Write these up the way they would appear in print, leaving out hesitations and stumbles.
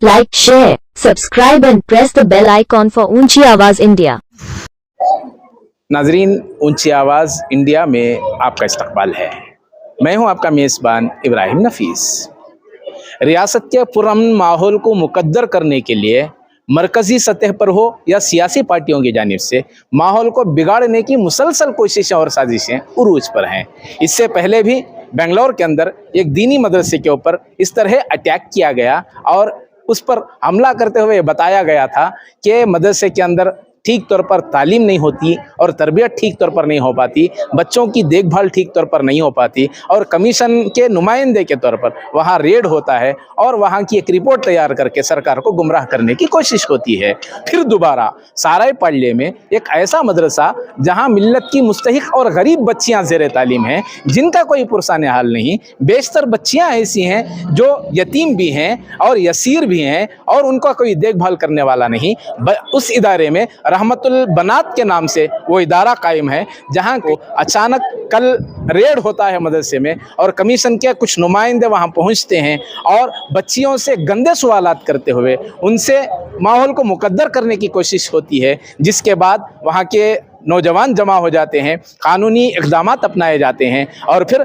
Like, share, subscribe and press the bell icon for ऊंची आवाज India. नाजरीन, ऊंची आवाज़ इंडिया में आपका इस्तकबाल है। मैं हूं आपका मेज़बान इब्राहिम नफीस। रियासत के पुरअमन माहौल को मुकद्दर करने के लिए मरकज़ी सतह पर हो या सियासी पार्टियों की जानिब से माहौल को बिगाड़ने की मुसलसल कोशिशें और साजिशें उरूज पर हैं। इससे पहले भी बेंगलोर के अंदर एक दीनी मदरसे के ऊपर इस तरह अटैक किया गया और उस पर हमला करते हुए बताया गया था कि मदरसे के अंदर ठीक तौर पर तालीम नहीं होती और तरबियत ठीक तौर पर नहीं हो पाती, बच्चों की देखभाल ठीक तौर पर नहीं हो पाती और कमीशन के नुमाइंदे के तौर पर वहाँ रेड होता है और वहाँ की एक रिपोर्ट तैयार करके सरकार को गुमराह करने की कोशिश होती है। फिर दोबारा सारायपाले में एक ऐसा मदरसा जहाँ मिल्लत की मुस्तहिक और गरीब बच्चियाँ ज़ेर तालीम हैं, जिनका कोई पुरसान हाल नहीं। बेशतर बच्चियाँ ऐसी हैं जो यतीम भी हैं और यसीर भी हैं और उनका कोई देखभाल करने वाला नहीं। उस इदारे में रहमतुल बनात के नाम से वो इदारा कायम है, जहाँ को अचानक कल रेड होता है मदरसे में और कमीशन के कुछ नुमाइंदे वहाँ पहुँचते हैं और बच्चियों से गंदे सवालात करते हुए उनसे माहौल को मुकद्दर करने की कोशिश होती है, जिसके बाद वहाँ के नौजवान जमा हो जाते हैं, कानूनी इक़दामात अपनाए जाते हैं और फिर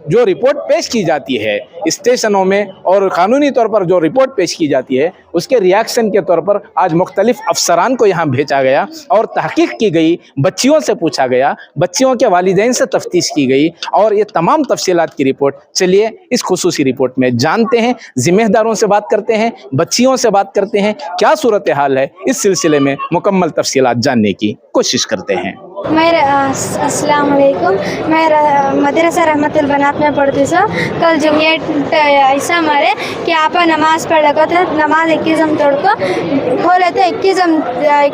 जो रिपोर्ट पेश की जाती है स्टेशनों में और कानूनी तौर पर जो रिपोर्ट पेश की जाती है उसके रिएक्शन के तौर पर आज मुख्तलिफ अफसरान को यहाँ भेजा गया और तहकीक की गई, बच्चियों से पूछा गया, बच्चियों के वालिदैन से तफ्तीश की गई और ये तमाम तफसीलात की रिपोर्ट चलिए इस खुसूसी रिपोर्ट में जानते हैं। ज़िम्मेदारों से बात करते हैं, बच्चियों से बात करते हैं, क्या सूरत हाल है, इस सिलसिले में मुकम्मल तफसीलात जानने की कोशिश करते हैं। अस्सलाम वालेकुम। मैं मदरसा रहमतुल बनात में पढ़ती सो। कल जुमियत ऐसा मारे कि आप नमाज पढ़ लगा था, नमाज 21 तोड़ को खोले थे,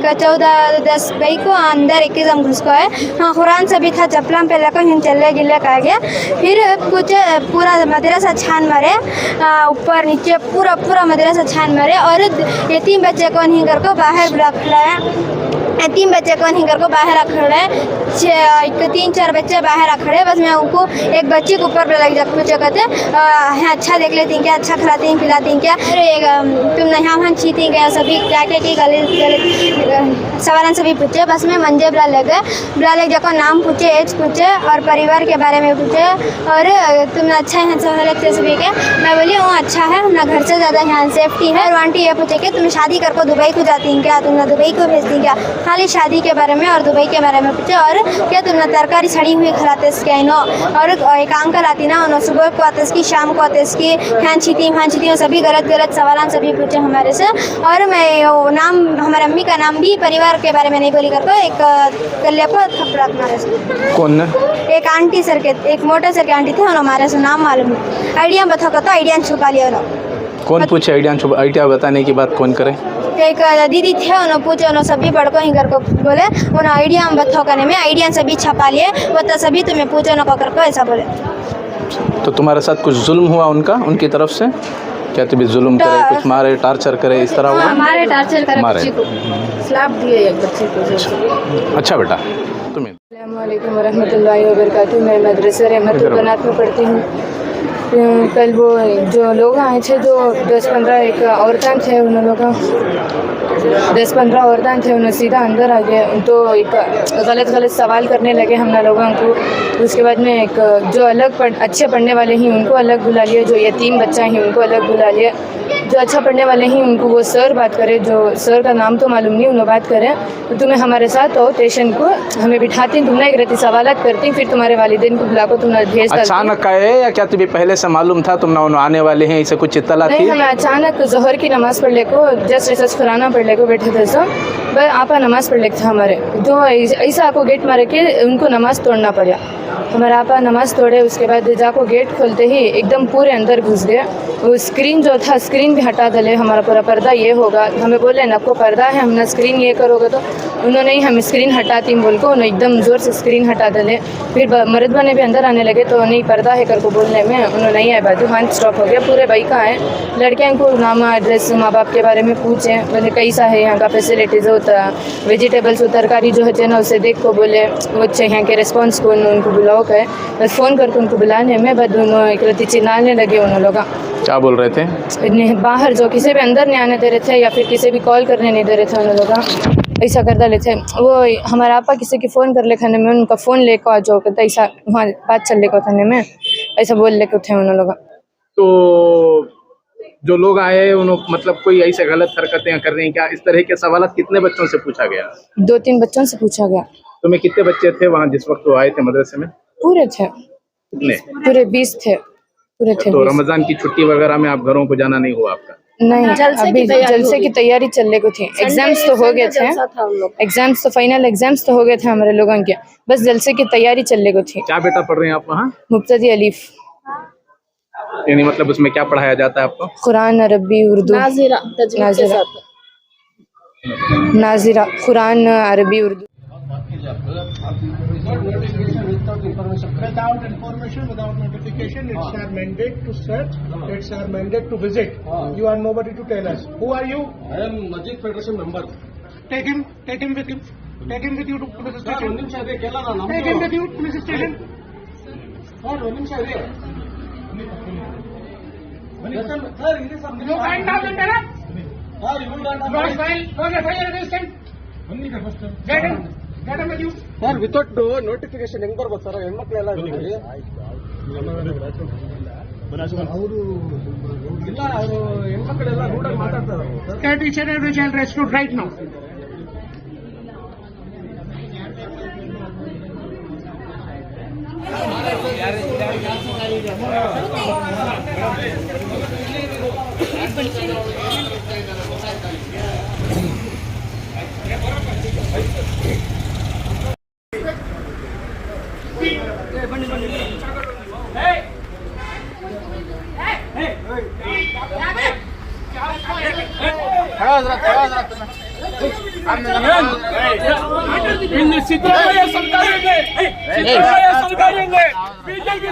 14-10 भाई को अंदर 21 घुस को है। हाँ, कुरान से भी था, चप्पलां पे लगा हिन चले गिले कह गया। फिर कुछ पूरा मदरसा छान मारे, ऊपर नीचे पूरा मदरसा छान मारे और यतीम बच्चे को नहीं कर को बाहर रख लाया। तीन बच्चे को नहीं घर को बाहर रख रहे हैं, 3-4 बच्चे बाहर रख रहे हैं। बस मैं उनको एक बच्ची के ऊपर लग जा पूछे कहते हैं अच्छा देख लेती क्या, अच्छा खिलाती हैं पिलाती हैं क्या, तुम यहाँ छीती क्या, सभी क्या क्या की गलत सवाल सभी पूछे। बस मैं मंजे बुला ले जाकर नाम पूछे, एज पूछे और परिवार के बारे में पूछे और तुम अच्छा है सहूलत से सभी के। मैं बोली हूँ अच्छा है, हमारा घर से ज़्यादा यहाँ सेफ्टी है। और आंटी ये पूछे कि तुम शादी कर को दुबई को जाती हैं क्या, तुम दुबई को भेजती क्या, खाली शादी के बारे में और दुबई के बारे में पूछे। और क्या तुमने तरकारी सड़ी हुई खिलाते इसके नो, और एक अंकल आती ना उन्होंने सुबह को आते इसकी, शाम को आते इसकी, हाँ छीती सभी गलत सवाल सभी पूछे हमारे से। और मैं वो नाम हमारे अम्मी का नाम भी परिवार के बारे में नहीं बोली करके एक कल्ले को थप्पड़ हमारे से। कौन? एक आंटी सर के, एक मोटे सर के आंटी थे, उन्होंने हमारे से नाम मालूम नहीं, आइडिया बताओ तो आइडिया छुपा लिया उन्होंने। कौन पूछे आइडिया बताने की बात कौन करे? एक दीदी थे, उन्होंने पूछे, उन्होंने सभी पढ़ ही घर को बोले, उन्होंने आइडिया हम बताओ करने में आइडिया सभी छपा लिए, वो तो सभी तुम्हें पूछे उन्होंने कर को ऐसा बोले। तो तुम्हारे साथ कुछ जुल्म हुआ उनकी तरफ से? क्या तुम्हें जुल्म करे, कुछ मारे, टार्चर करे, इस तरह हुआ? हमारे टार्चर करे, बच्ची को स्लैप दिए एक बच्ची को। अच्छा बेटा, तुम्हें अस्सलाम वालेकुम वरहमतुल्लाहि वबरकातुहू। मैं मदरसा रहमतुल बनात में पढ़ती हूँ। कल वो जो लोग आए थे, जो 10-15 एक औरतें थे, उन लोगों 10-15 औरतें थे, उन्हें सीधा अंदर आ गए। तो एक गलत सवाल करने लगे हम लोगों को। उसके बाद में एक जो अच्छे पढ़ने वाले हैं उनको अलग बुला लिया, जो यतीम बच्चा हैं उनको अलग बुला लिया। जो अच्छा पढ़ने वाले हैं उनको वो सर बात करे, जो सर का नाम तो मालूम नहीं, उन्हें बात करें तो तुम्हें हमारे साथ हो स्टेशन को, हमें बिठाती, तुमने एक रती सवालत करती, फिर तुम्हारे वालिदैन को बुला को तुम्हें भेज। अचानक आए या क्या तुम्हें पहले से मालूम था तुम ना आने वाले हैं, इसे कुछ इत्तला थी? नहीं, हमें अचानक जोहर की नमाज़ पढ़ ले को, जस्ट रिसर्च खुराना पढ़ ले को बैठे थे सब, बस आपा नमाज़ पढ़ ले था हमारे। जो ऐसा आपको गेट मारे के उनको नमाज़ तोड़ना पड़ा। हमारा आपा नमाज़ तोड़े, उसके बाद जाको गेट खोलते ही एकदम पूरे अंदर घुस गए। वो स्क्रीन जो था, स्क्रीन भी हटा दले, हमारा पूरा पर्दा ये होगा। हमें बोले ना आपको पर्दा है, हमने स्क्रीन ये करोगे तो उन्होंने ही हम स्क्रीन हटाती बोल को उन्होंने एकदम ज़ोर से स्क्रीन हटा दले। फिर मरदबा ने भी अंदर आने लगे तो नहीं पर्दा है कर को बोलने में उन्होंने नहीं आए, बात हाथ स्टॉप हो गया। पूरे भाई का है, लड़कियों को नाम एड्रेस माँ बाप के बारे में पूछे, बोले कैसा है यहाँ का फैसिलिटीज़ होता, वेजिटेबल्स हो तरकारी जो है ना उसे देख को बोले वो अच्छे यहाँ के रिस्पॉन्स को उनको बुलाओ का है। बस फ़ोन करके उनको बुलाने में बाद दोनों एक रती चिल्लाने लगे। उन लोग क्या बोल रहे थे? बाहर जो किसी भी अंदर नहीं आने दे रहे थे या फिर किसी भी कॉल करने नहीं दे रहे थे उन लोग ऐसा कर डाले थे। वो हमारा आपा किसी की फ़ोन कर ले खाने में उनका फ़ोन लेकर आ जाओ कहते ऐसा वहाँ बात चल लेकर थाने में ऐसा बोल लेके उठे उन लोग। तो जो लोग आए उन्होंने मतलब कोई ऐसे गलत हरकतें कर रही हैं क्या, इस तरह के सवाल कितने बच्चों से पूछा गया? 2-3 बच्चों से पूछा गया। तुम्हें कितने बच्चे थे वहाँ जिस वक्त वो आए थे मदरसे में? पूरे थे, कितने? पूरे 20 थे, पूरे थे। तो रमजान की छुट्टी वगैरह में आप घरों को जाना नहीं हुआ आपका? नहीं, अभी जलसे की तैयारी चल रही थी। एग्जाम्स तो हो गए थे, एग्जाम्स तो फाइनल एग्जाम्स तो हो गए थे हमारे लोगों के, बस जलसे की तैयारी चल रही थी। क्या बेटा पढ़ रहे हैं आप वहाँ? मुब्तदी अलीफ। यानी मतलब उसमें क्या पढ़ाया जाता है आपको? कुरान, अरबी, उर्दू। नाजिरा कुरान, अरबी, Urdu. Without information, without notification, it's our mandate to search, it's our mandate to visit. You are nobody to tell us. Who are you? I am Masjid Federation member. Take him with you. Take him with you to police Sir, station. one ನಿಮಿಷ ಇದೆ ಕೇಳೋಣ ನಮ್ದು. Take him with you to police station. Sir, ಒಂದು ನಿಮಿಷ ಇದೆ. Sir, ಇದೆ sir. You find out the terror? Sir, you don't have. You are file. Go get fire resistant. Get him. Get him with you. Sir without notification ಹೆಂಗ್ ಬರ್ಬೋದು sir? ಹೆಣ್ಮಕ್ಳೆಲ್ಲ ಇದ್ದೀವಿ. ಅವರು ಇಲ್ಲ, ಅವರು ಹೆಣ್ಮಕ್ಳೆಲ್ಲ ರೂಢಾಗಿ ಮಾತಾಡ್ತಾರೆ sir. Get each and every child rescued right now. Siddaramaiah ಸರ್ಕಾರದಿಂದ BJP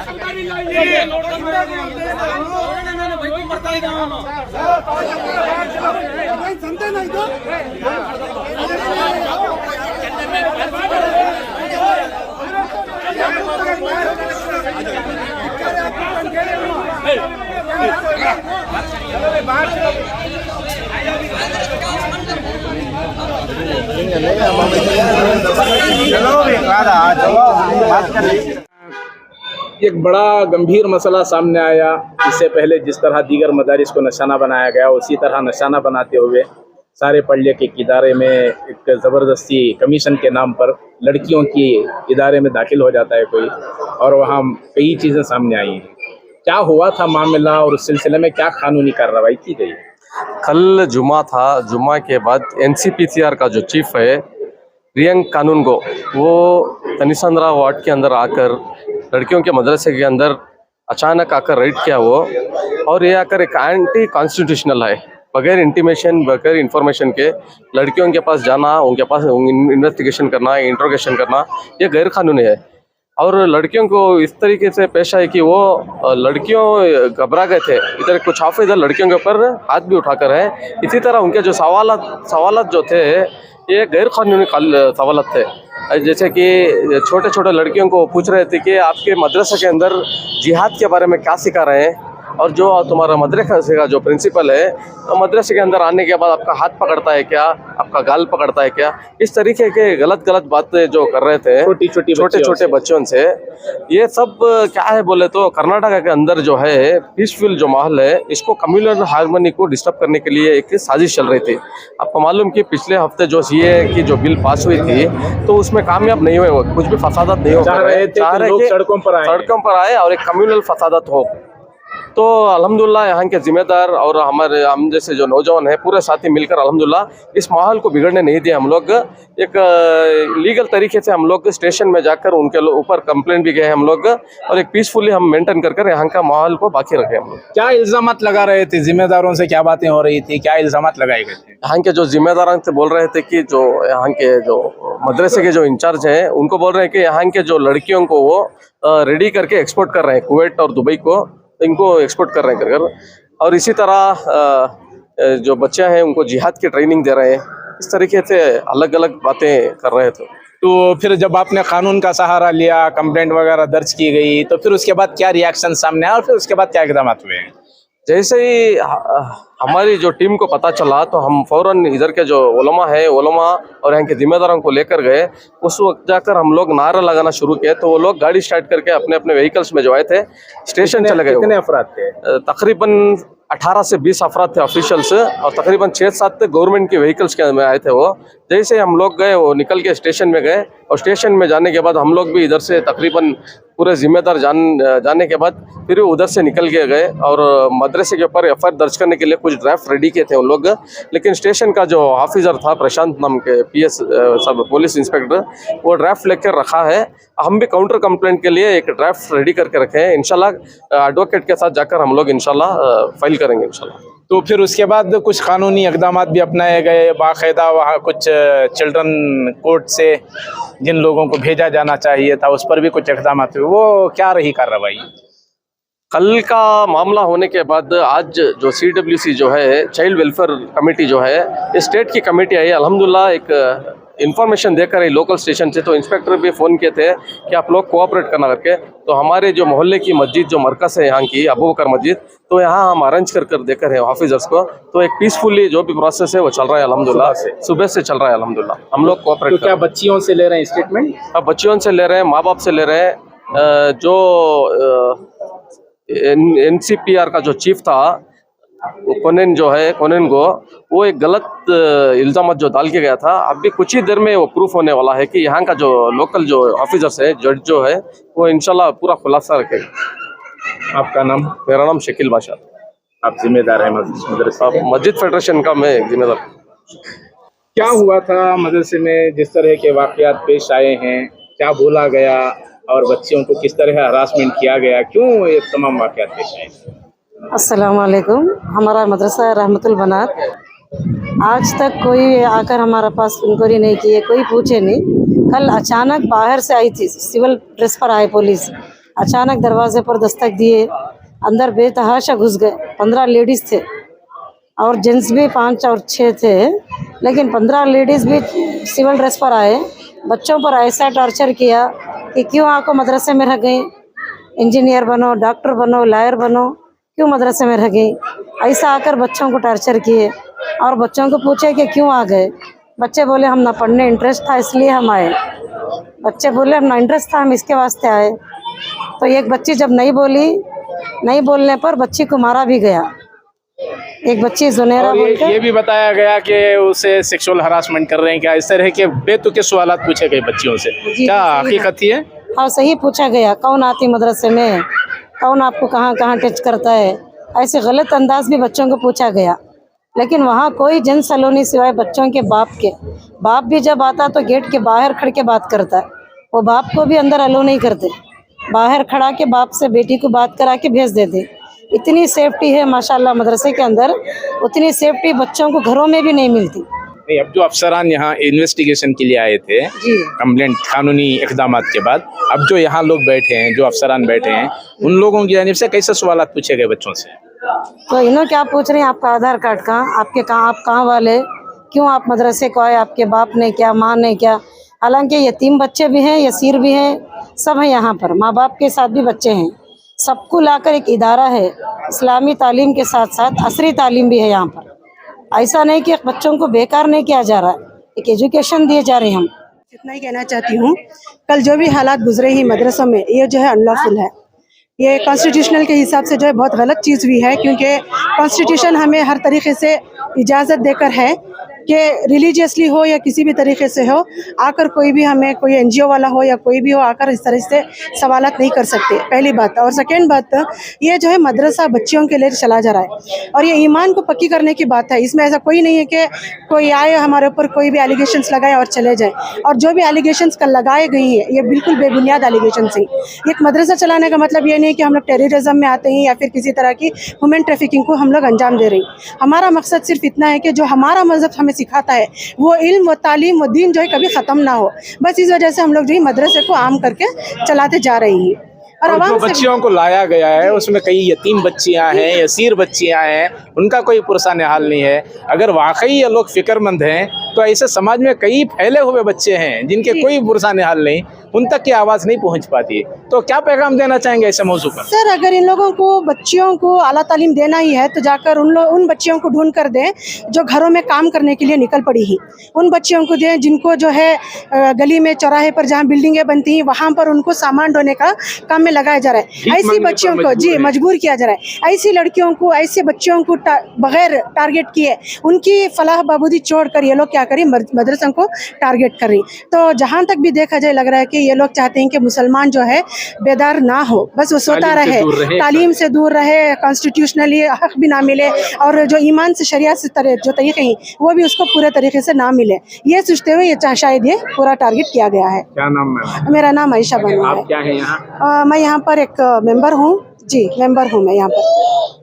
एक बड़ा गंभीर मसला सामने आया। इससे पहले जिस तरह दीगर मदारिस को निशाना बनाया गया उसी तरह निशाना बनाते हुए सारे पढ़ लिखे के इदारे में एक ज़बरदस्ती कमीशन के नाम पर लड़कियों की इदारे में दाखिल हो जाता है कोई, और वहाँ कई चीज़ें सामने आई हैं। क्या हुआ था मामला और उस सिलसिले में क्या कानूनी कार्रवाई की गई? कल जुमा था। जुमा के बाद NCPCR का जो चीफ है रियंग कानून को, वो तनिसंद्रा वार्ड के अंदर आकर लड़कियों के मदरसे के अंदर अचानक आकर रेड किया वो, और ये आकर एक एंटी कॉन्स्टिट्यूशनल है। बगैर इंटीमेशन, बगैर इंफॉर्मेशन के लड़कियों के पास जाना, उनके पास इन्वेस्टिगेशन करना, इंट्रोगेशन करना, ये गैर कानूनी है। और लड़कियों को इस तरीके से पेश आए कि वो लड़कियों घबरा गए थे। इधर कुछ ऑफिसर लड़कियों के ऊपर हाथ भी उठाकर है। इसी तरह उनके जो सवालात जो थे ये गैर कानूनी सवालात थे। जैसे कि छोटे छोटे लड़कियों को पूछ रहे थे कि आपके मदरसे के अंदर जिहाद के बारे में क्या सिखा रहे हैं, और जो तुम्हारा मदरसे का जो प्रिंसिपल है तो मदरसे के अंदर आने के बाद आपका हाथ पकड़ता है क्या, आपका गाल पकड़ता है क्या, इस तरीके के गलत बातें जो कर रहे थे छोटे बच्चों से। ये सब क्या है बोले तो कर्नाटका के अंदर जो है पीसफुल जो माहौल है, इसको कम्युनल हार्मनी को डिस्टर्ब करने के लिए एक साजिश चल रही थी। आपको मालूम कि पिछले हफ्ते जो CA की जो बिल पास हुई थी तो उसमें कामयाब नहीं हुए, कुछ भी फसादात नहीं हो रहे, चाह रहे कि सड़कों पर आए और एक कम्युनल फसादात हो। तो अल्हम्दुलिल्लाह यहाँ के जिम्मेदार और हम जैसे जो नौजवान हैं पूरे साथी मिलकर अल्हम्दुलिल्लाह इस माहौल को बिगड़ने नहीं दिया। हम लोग एक लीगल तरीके से हम लोग स्टेशन में जाकर उनके ऊपर कंप्लेंट भी गए हम लोग, और एक पीसफुली हम मेंटेन कर यहाँ का माहौल को बाकी रखे हम लोग। क्या इल्जामात लगा रहे थे? जिम्मेदारों से क्या बातें हो रही थी? क्या इल्जामात लगाए गए थे? यहाँ के जो जिम्मेदार से बोल रहे थे कि जो यहाँ के जो मदरसे के जो इंचार्ज हैं उनको बोल रहे हैं कि यहाँ के जो लड़कियों को वो रेडी करके एक्सपोर्ट कर रहे हैं कुवैत और दुबई को, इनको एक्सपोर्ट कर रहे हैं कर, और इसी तरह जो बच्चे हैं उनको जिहाद की ट्रेनिंग दे रहे हैं। इस तरीके से अलग अलग बातें कर रहे थे। तो फिर जब आपने कानून का सहारा लिया, कंप्लेंट वगैरह दर्ज की गई, तो फिर उसके बाद क्या रिएक्शन सामने आया और फिर उसके बाद क्या इकदाम हुए? जैसे ही हमारी जो टीम को पता चला तो हम फौरन इधर के जो उलमा है, उलमा और यहाँ के जिम्मेदारों को लेकर गए। उस वक्त जाकर हम लोग नारा लगाना शुरू किए तो वो लोग गाड़ी स्टार्ट करके अपने अपने व्हीकल्स में जो आए थे स्टेशन चले गए। कितने अफराद थे? तकरीबन 18 से 20 अफराद थे ऑफिशियल्स, और तकरीबन 6-7 गवर्नमेंट के व्हीकल्स के में आए थे। वो जैसे हम लोग गए वो निकल के स्टेशन में गए, और स्टेशन में जाने के बाद हम लोग भी इधर से तकरीबन पूरे जिम्मेदार जाने के बाद फिर उधर से निकल के गए और मदरसे के ऊपर एफआईआर दर्ज करने के लिए कुछ ड्राफ्ट रेडी किए थे उन लोग। लेकिन स्टेशन का जो ऑफिसर था प्रशांत नाम के पीएस सब पुलिस इंस्पेक्टर, वो ड्राफ्ट लेकर रखा है। हम भी काउंटर कंप्लेंट के लिए एक ड्राफ्ट रेडी करके रखे हैं। इंशाल्लाह एडवोकेट के साथ जाकर हम लोग इंशाल्लाह फाइल करेंगे इंशाल्लाह। तो फिर उसके बाद कुछ कानूनी इक़दाम भी अपनाए गए बाकायदा? वहाँ कुछ चिल्ड्रन कोर्ट से जिन लोगों को भेजा जाना चाहिए था उस पर भी कुछ इक़दाम हुए, वो क्या रही कार्रवाई? कल का मामला होने के बाद आज जो CWC जो है चाइल्ड वेलफेयर कमेटी जो है, ये स्टेट की कमेटी आई। अल्हम्दुलिल्लाह एक इन्फॉर्मेशन देकर लोकल स्टेशन से, तो इंस्पेक्टर भी फ़ोन किए थे कि आप लोग कोऑपरेट करना करके। तो हमारे जो मोहल्ले की मस्जिद जो मरकज़ है यहाँ की अबू बकर मस्जिद, तो यहाँ हम अरेंज कर देकर है ऑफिसर्स को। तो एक पीसफुली जो भी प्रोसेस है वो चल रहा है अल्हम्दुलिल्लाह, सुबह से चल रहा है अल्हम्दुलिल्लाह। हम लोग कोऑपरेट। तो क्या बच्चियों से ले रहे हैं स्टेटमेंट? अब बच्चियों से ले रहे हैं, माँ बाप से ले रहे हैं। जो NCPR का जो चीफ था कोनेन जो है, कोनेन को वो एक गलत इल्ज़ाम जो डाल के गया था। अभी कुछ ही देर में वो प्रूफ होने वाला है कि यहाँ का जो लोकल जो ऑफिसर्स है, जज जो है, वो इंशाल्लाह पूरा खुलासा रखेगा। आपका नाम? मेरा नाम शकील बादशाह। आप जिम्मेदार हैं मदरसे? मस्जिद फेडरेशन का मैं जिम्मेदार। क्या हुआ था मदरसे में, जिस तरह के वाक़यात पेश आए हैं, क्या बोला गया और बच्चियों को किस तरह हरासमेंट किया गया, क्यों ये तमाम वाक़यात पेश आए? अस्सलाम वालेकुम। हमारा मदरसा रहमतुल बनात, आज तक कोई आकर हमारे पास इंक्वायरी नहीं की है, कोई पूछे नहीं। कल अचानक बाहर से आई थी, सिविल ड्रेस पर आए पुलिस, अचानक दरवाजे पर दस्तक दिए, अंदर बेतहाशा घुस गए। 15 लेडीज़ थे और जेंट्स भी 5 और 6 थे, लेकिन 15 लेडीज़ भी सिविल ड्रेस पर आए। बच्चों पर ऐसा टॉर्चर किया कि क्यों आपको मदरसे में रह गई, इंजीनियर बनो, डॉक्टर बनो, लॉयर बनो, क्यों मदरसे में रह गई। ऐसा आकर बच्चों को टॉर्चर किए और बच्चों को पूछे कि क्यों आ गए। बच्चे बोले हम ना पढ़ने इंटरेस्ट था इसलिए हम आए। बच्चे बोले हम ना इंटरेस्ट था हम इसके वास्ते आए। तो एक बच्ची जब नहीं बोली, नहीं बोलने पर बच्ची को मारा भी गया। एक बच्ची जुनेरा बोलकर ये भी बताया गया कि उसे सेक्सुअल हरासमेंट कर रहे हैं, क्या इस तरह के बेतुके सवाल पूछे गए बच्चियों से? क्या हकीकत ही है? हाँ सही पूछा गया, कौन आती मदरसे में, कौन आपको कहाँ कहाँ टच करता है, ऐसे गलत अंदाज भी बच्चों को पूछा गया। लेकिन वहाँ कोई जन सलोनी सिवाय बच्चों के बाप के। बाप भी जब आता तो गेट के बाहर खड़ के बात करता है, वो बाप को भी अंदर अलो नहीं करते, बाहर खड़ा के बाप से बेटी को बात करा के भेज देते। इतनी सेफ्टी है माशाल्लाह मदरसे के अंदर, उतनी सेफ्टी बच्चों को घरों में भी नहीं मिलती। नहीं, अब जो अफसरान यहाँ इन्वेस्टिगेशन के लिए आए थे कंप्लेंट कानूनी इक़दाम के बाद, अब जो यहाँ लोग बैठे हैं, जो अफसरान बैठे हैं, उन लोगों की जानिब से कैसे सवाल पूछे गए बच्चों से? तो इन्हों क्या पूछ रहे हैं, आपका आधार कार्ड कहाँ, आपके कहाँ, आप कहाँ वाले, क्यों आप मदरसे को आए, आपके बाप ने क्या, माँ ने क्या। हालांकि यतीम बच्चे भी हैं, यसीर भी हैं, सब हैं यहाँ पर, माँ बाप के साथ भी बच्चे हैं। सबको लाकर एक इदारा है, इस्लामी तालीम के साथ साथ असरी तालीम भी है यहाँ पर। ऐसा नहीं कि बच्चों को बेकार नहीं किया जा रहा है, एक एजुकेशन दिए जा रहे हैं हम। इतना ही कहना चाहती हूँ, कल जो भी हालात गुजरे ही मदरसों में, ये जो है अनलॉफुल है। ये कॉन्स्टिट्यूशनल के हिसाब से जो है बहुत गलत चीज़ हुई है, क्योंकि कॉन्स्टिट्यूशन हमें हर तरीके से इजाज़त देकर है कि रिलीजियसली हो या किसी भी तरीके से हो, आकर कोई भी हमें, कोई NGO वाला हो या कोई भी हो, आकर इस तरह से सवालात नहीं कर सकते, पहली बात। और सेकेंड बात, ये जो है मदरसा बच्चियों के लिए चला जा रहा है और ये ईमान को पक्की करने की बात है। इसमें ऐसा कोई नहीं है कि कोई आए हमारे ऊपर कोई भी एलिगेशंस लगाए और चले जाए। और जो भी एलिगेशंस कल लगाए गई हैं ये बिल्कुल बेबुनियाद एलिगेशंस हैं। एक मदरसा चलाने का मतलब ये नहीं कि हम लोग टेररिज्म में आते हैं या फिर किसी तरह की ह्यूमन ट्रैफिकिंग को हम लोग अंजाम दे रहे हैं। हमारा मकसद सिर्फ इतना है कि जो हमारा मज़हब हमें सिखाता है वो इल्म व तालीम व दीन जो है कभी ख़त्म ना हो। बस इस वजह से हम लोग जो है मदरसे को आम करके चलाते जा रही हैं। और जो बच्चियों को लाया गया है उसमें कई यतीम बच्चियां हैं, यसीर बच्चियां हैं, उनका कोई पुरसान हाल नहीं है। अगर वाकई ये लोग फिक्रमंद हैं तो ऐसे समाज में कई फैले हुए बच्चे हैं जिनके कोई पुरसान हाल नहीं, उन तक की आवाज़ नहीं पहुंच पाती। तो क्या पैगाम देना चाहेंगे ऐसे मौजू पर? सर, अगर इन लोगों को बच्चियों को आला तालीम देना ही है तो जाकर उन बच्चियों को ढूंढ कर दें जो घरों में काम करने के लिए निकल पड़ी ही। उन बच्चियों को दें जिनको जो है गली में चौराहे पर जहाँ बिल्डिंगें बनती हैं वहाँ पर उनको सामान ढोने का काम में लगाया जा रहा है। ऐसी बच्चियों को जी मजबूर किया जा रहा है। ऐसी लड़कियों को, ऐसे बच्चियों को बगैर टारगेट किए उनकी फलाह बहबूदी छोड़कर ये लोग क्या करें, मदरसों को टारगेट कर रही। तो जहाँ तक भी देखा जाए लग रहा है कि ये लोग चाहते हैं कि मुसलमान जो है बेदार ना हो, बस वो सोता रहे, तालीम से दूर रहे, कॉन्स्टिट्यूशनली हक भी ना मिले और जो ईमान से शरिया से जो तरीके हैं वो भी उसको पूरे तरीके से ना मिले। ये सोचते हुए ये शायद ये पूरा टारगेट किया गया है। क्या नाम है? मेरा नाम आयशा बानो है। आप क्या है यहाँ? मैं यहाँ पर एक मेंबर हूँ जी, मेंबर हूँ मैं यहाँ पर।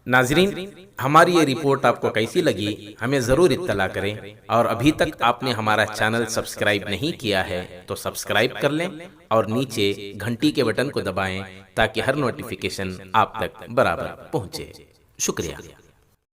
नाजरीन, हमारी ये रिपोर्ट आपको कैसी लगी हमें ज़रूर इत्तला करें, और अभी तक आपने हमारा चैनल सब्सक्राइब नहीं किया है तो सब्सक्राइब कर लें और नीचे घंटी के बटन को दबाएं ताकि हर नोटिफिकेशन आप तक बराबर पहुंचे। शुक्रिया।